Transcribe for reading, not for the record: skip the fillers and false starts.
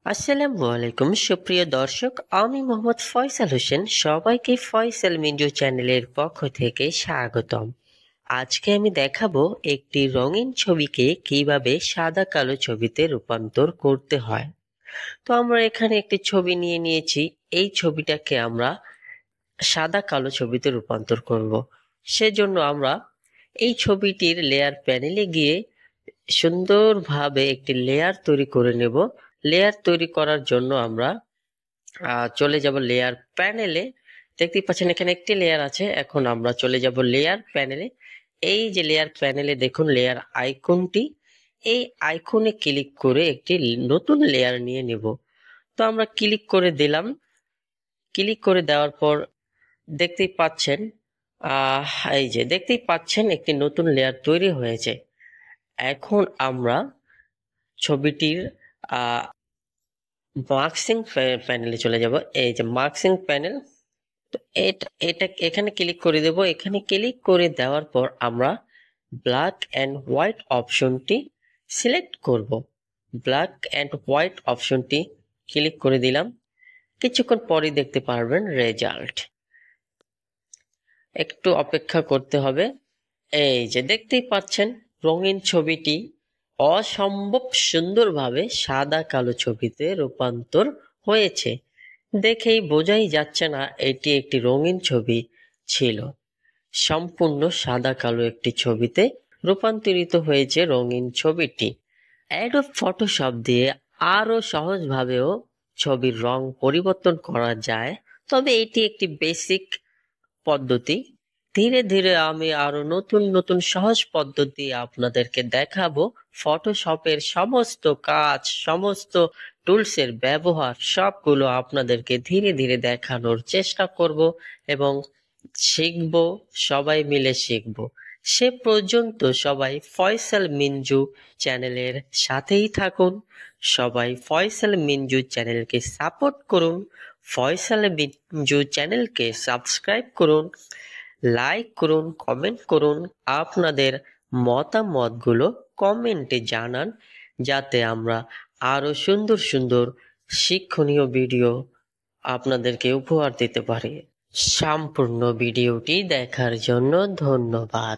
আসসালামু আলাইকুম সুপ্রিয় দর্শক, আমি মোহাম্মদ ফয়সাল হোসেন। সবাইকে ফয়সাল মিন্টু চ্যানেলের পক্ষ থেকে স্বাগতম। আজকে আমি দেখাবো একটি রঙিন ছবিকে কিভাবে সাদা কালো ছবিতে রূপান্তর করতে হয়। তো আমরা এখানে একটি ছবি নিয়ে নিয়েছি। এই ছবিটাকে আমরা সাদা কালো ছবিতে রূপান্তর করব। সেজন্য আমরা এই ছবিটির লেয়ার প্যানেলে গিয়ে সুন্দরভাবে একটি লেয়ার তৈরি করে নেব। লেয়ার তৈরি করার জন্য আমরা চলে যাব লেয়ার প্যানেলে। দেখতেই পাচ্ছেন এখানে একটি লেয়ার আছে। এখন আমরা চলে যাব লেয়ার প্যানেলে। এই যে লেয়ার প্যানেলে দেখুন লেয়ার আইকনটি, এই আইকনে ক্লিক করে একটি নতুন লেয়ার নিয়ে নেব। তো আমরা ক্লিক করে দিলাম। ক্লিক করে দেওয়ার পর দেখতেই পাচ্ছেন এই যে দেখতেই পাচ্ছেন একটি নতুন লেয়ার তৈরি হয়েছে। এখন আমরা ছবিটির মার্কসিং প্যানেলে চলে যাব। এই যে মার্কসিং প্যানেল, তো এটা এটা এখানে ক্লিক করে দেব। এখানে ক্লিক করে দেওয়ার পর আমরা ব্ল্যাক অ্যান্ড হোয়াইট অপশনটি সিলেক্ট করব। ব্ল্যাক অ্যান্ড হোয়াইট অপশনটি ক্লিক করে দিলাম। কিছুক্ষণ পরে দেখতে পারবেন রেজাল্ট। একটু অপেক্ষা করতে হবে। এই যে দেখতেই পাচ্ছেন রঙিন ছবিটি অসম্ভব সুন্দরভাবে সাদা কালো ছবিতে রূপান্তর হয়েছে। দেখেই বোঝাই যাচ্ছে না এটি একটি রঙিন ছবি ছিল। সম্পূর্ণ সাদা কালো একটি ছবিতে রূপান্তরিত হয়েছে রঙিন ছবিটি। অ্যাডোব ফটোশপ দিয়ে আরো সহজভাবেও ছবির রং পরিবর্তন করা যায়, তবে এটি একটি বেসিক পদ্ধতি। ধীরে ধীরে আমি আরো নতুন নতুন সহজ পদ্ধতি আপনাদেরকে দেখাবো। ফটোশপের সমস্ত কাজ, সমস্ত টুলসের ব্যবহার সবগুলো আপনাদেরকে ধীরে ধীরে দেখানোর চেষ্টা করব এবং শিখবো, সবাই মিলে শিখবো। সে পর্যন্ত সবাই ফয়সাল মিঞ্জু চ্যানেলের সাথেই থাকুন। সবাই ফয়সাল মিঞ্জু চ্যানেলকে সাপোর্ট করুন। ফয়সাল মিঞ্জু চ্যানেলকে সাবস্ক্রাইব করুন, লাইক করুন, কমেন্ট করুন। আপনাদের মতামতগুলো কমেন্টে জানান, যাতে আমরা আরো সুন্দর সুন্দর শিক্ষণীয় ভিডিও আপনাদেরকে উপহার দিতে পারি। সম্পূর্ণ ভিডিওটি দেখার জন্য ধন্যবাদ।